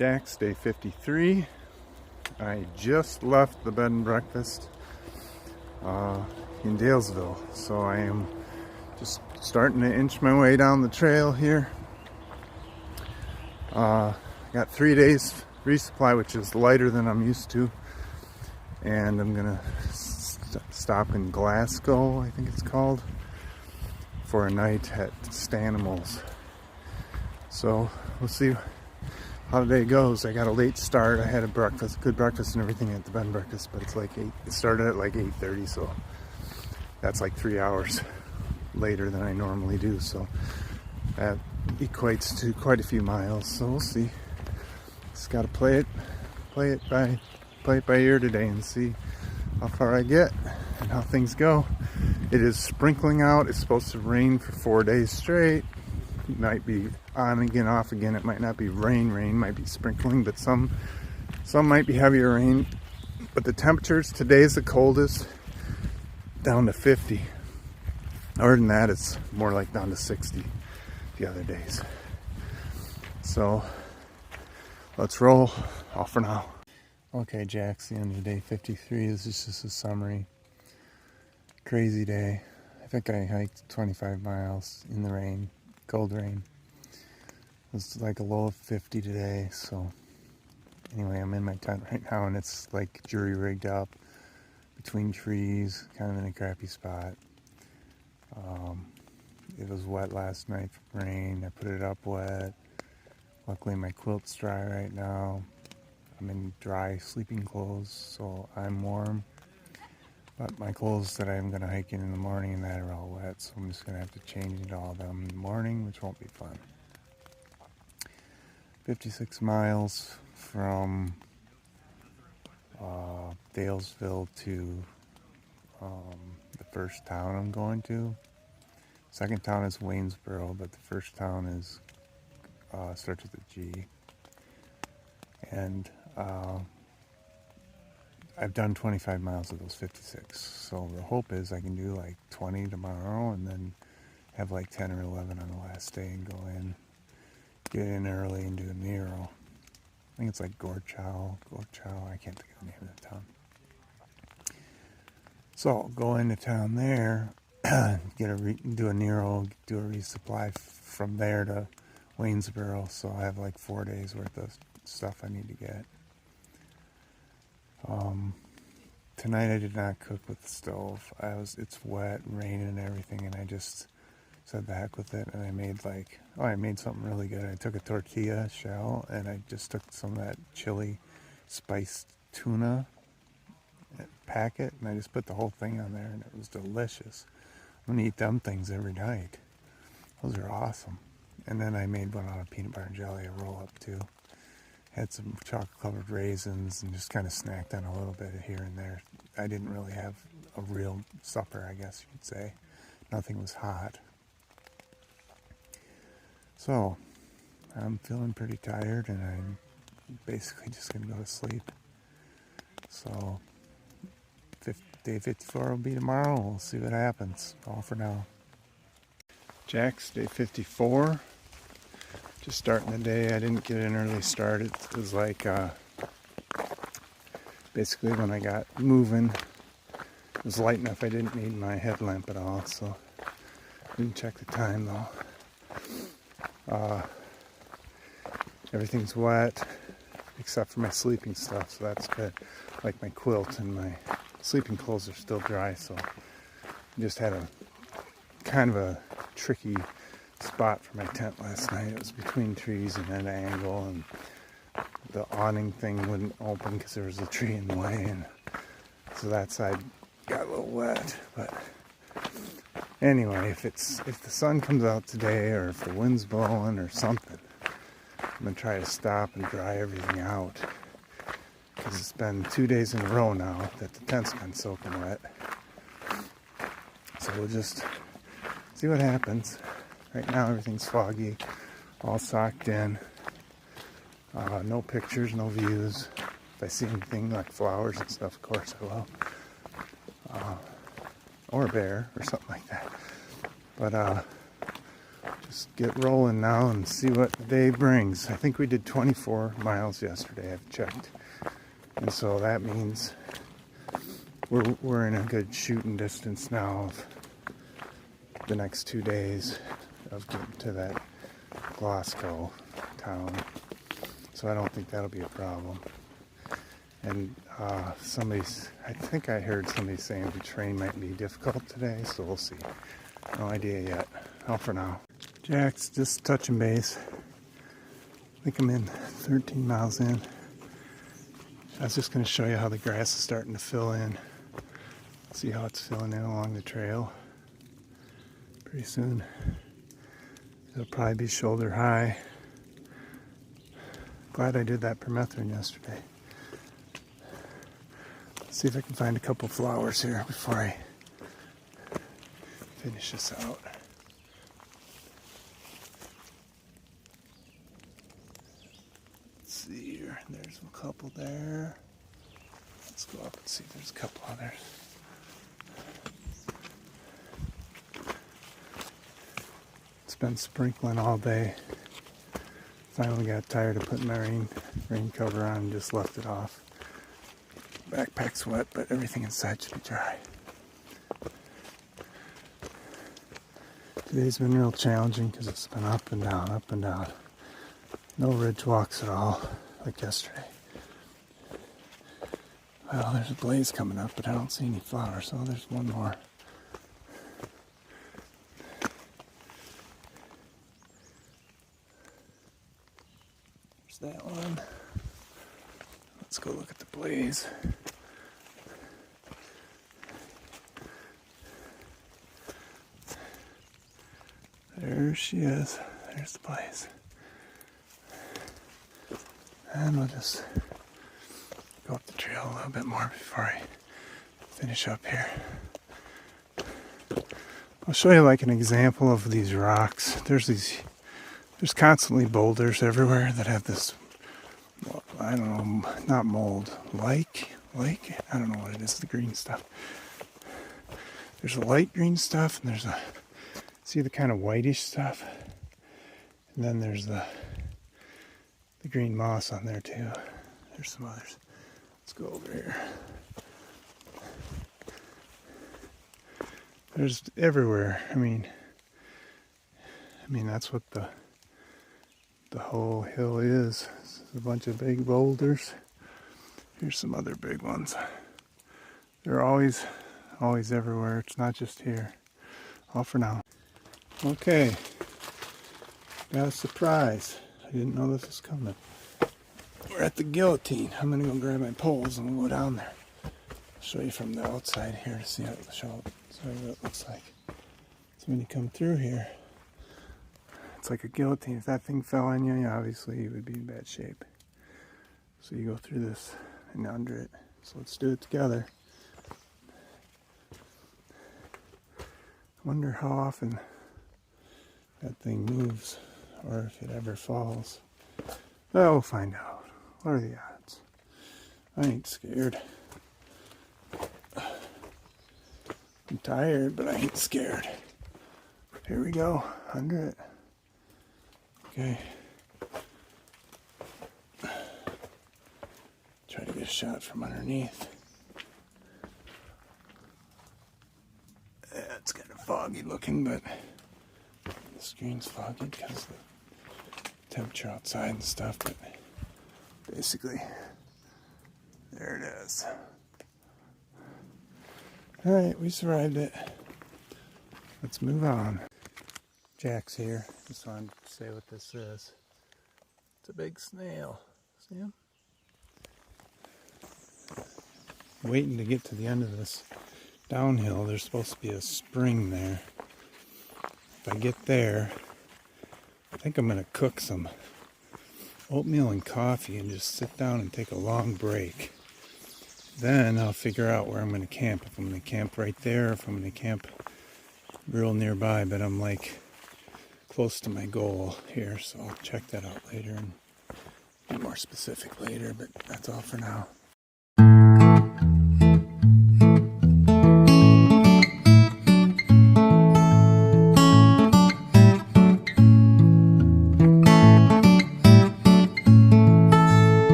Jack's day 53. I just left the bed and breakfast in Dalesville, so I am just starting to inch my way down the trail here. Got 3 days resupply, which is lighter than I'm used to, and I'm gonna stop in Glasgow, I think it's called, for a night at Stanimals. So we'll see how the day goes. I got a late start. I had a good breakfast and everything at the bed and breakfast, but it's like it started at like 8:30, so that's like 3 hours later than I normally do. So that equates to quite a few miles. So we'll see. Just got to play it by ear today and see how far I get and how things go. It is sprinkling out. It's supposed to rain for 4 days straight. It might be on again, off again. It might not be rain, might be sprinkling, but some might be heavier rain. But the temperatures, today is the coldest, down to 50. Other than that, it's more like down to 60 the other days. So let's roll. Off for now. Okay, Jack's the end of day 53. This is just a summary. Crazy day. I think I hiked 25 miles in the rain, cold rain. It's like a low of 50 today, so anyway, I'm in my tent right now, and it's like jury rigged up between trees, kind of in a crappy spot. It was wet last night from rain. I put it up wet. Luckily my quilt's dry right now. I'm in dry sleeping clothes, so I'm warm. But my clothes that I'm going to hike in the morning and that are all wet, so I'm just going to have to change into all of them in the morning, which won't be fun. 56 miles from Dalesville to the first town I'm going to. Second town is Waynesboro, but the first town is starts with a G. And I've done 25 miles of those 56. So the hope is I can do like 20 tomorrow and then have like 10 or 11 on the last day and go in, get in early and do a Nero. I think it's like Gorchow, I can't think of the name of the town. So go into town there, do a Nero, do a resupply from there to Waynesboro. So I have like 4 days worth of stuff I need to get. Tonight I did not cook with the stove. It's wet, raining and everything, and I just said the heck with it, and I made something really good. I took a tortilla shell and I just took some of that chili spiced tuna packet, and I just put the whole thing on there, and it was delicious. I'm gonna eat them things every night. Those are awesome. And then I made one out of peanut butter and jelly, a roll up too. Had some chocolate covered raisins and just kind of snacked on a little bit here and there. I didn't really have a real supper, I guess you'd say. Nothing was hot. So I'm feeling pretty tired, and I'm basically just gonna go to sleep. So day 54 will be tomorrow. We'll see what happens. All for now. Jack's day 54. Just starting the day. I didn't get an early start. It was like basically when I got moving, it was light enough I didn't need my headlamp at all, so I didn't check the time though. Everything's wet except for my sleeping stuff, so that's good. Like my quilt and my sleeping clothes are still dry, so I just had a kind of a tricky spot for my tent last night. It was between trees and at an angle, and the awning thing wouldn't open because there was a tree in the way, and so that side got a little wet. But anyway, if the sun comes out today, or if the wind's blowing or something, I'm gonna try to stop and dry everything out, because it's been 2 days in a row now that the tent's been soaking wet. So we'll just see what happens. Right now everything's foggy, all socked in. No pictures, no views. If I see anything like flowers and stuff, of course I will. Or a bear or something like that. But just just get rolling now and see what the day brings. I think we did 24 miles yesterday, I've checked. And so that means we're in a good shooting distance now of the next 2 days of getting to that Glasgow town. So I don't think that'll be a problem. And I think I heard somebody saying the train might be difficult today, so we'll see. No idea yet. Not for now. Jack's just touching base. I think I'm in 13 miles in. I was just going to show you how the grass is starting to fill in. See how it's filling in along the trail. Pretty soon it'll probably be shoulder high. Glad I did that permethrin yesterday. Let's see if I can find a couple flowers here before I finish this out. Let's see here. There's a couple there. Let's go up and see if there's a couple others. It's been sprinkling all day. Finally got tired of putting my rain cover on and just left it off. Backpack's wet, but everything inside should be dry. Today's been real challenging because it's been up and down, up and down. No ridge walks at all, like yesterday. Well, there's a blaze coming up, but I don't see any flowers, so there's one more. There's that one. Let's go look at the blaze. There she is. There's the blaze. And we'll just go up the trail a little bit more before I finish up here. I'll show you like an example of these rocks. There's constantly boulders everywhere that have this, well, I don't know, not mold, like, I don't know what it is, the green stuff. There's a light green stuff, and there's see the kind of whitish stuff? And then there's the green moss on there too. There's some others. Let's go over here. There's everywhere. I mean that's what the whole hill is. It's a bunch of big boulders. Here's some other big ones. They're always everywhere. It's not just here. All for now. Okay. Got a surprise. I didn't know this was coming. We're at the guillotine. I'm gonna go grab my poles and we'll go down there. I'll show you from the outside here to see how what it looks like. So when you come through here, it's like a guillotine. If that thing fell on you, obviously you would be in bad shape. So you go through this and under it. So let's do it together. I wonder how often that thing moves, or if it ever falls. Well, we'll find out. What are the odds? I ain't scared. I'm tired, but I ain't scared. Here we go, under it. Okay. Try to get a shot from underneath. It's kind of foggy looking, but the screen's foggy because of the temperature outside and stuff, but basically, there it is. Alright, we survived it. Let's move on. Jack's here. Just wanted to say what this is. It's a big snail. See him? Waiting to get to the end of this downhill. There's supposed to be a spring there. If I get there, I think I'm going to cook some oatmeal and coffee and just sit down and take a long break. Then I'll figure out where I'm going to camp. If I'm going to camp right there, if I'm going to camp real nearby, but I'm like close to my goal here, so I'll check that out later and be more specific later, but that's all for now.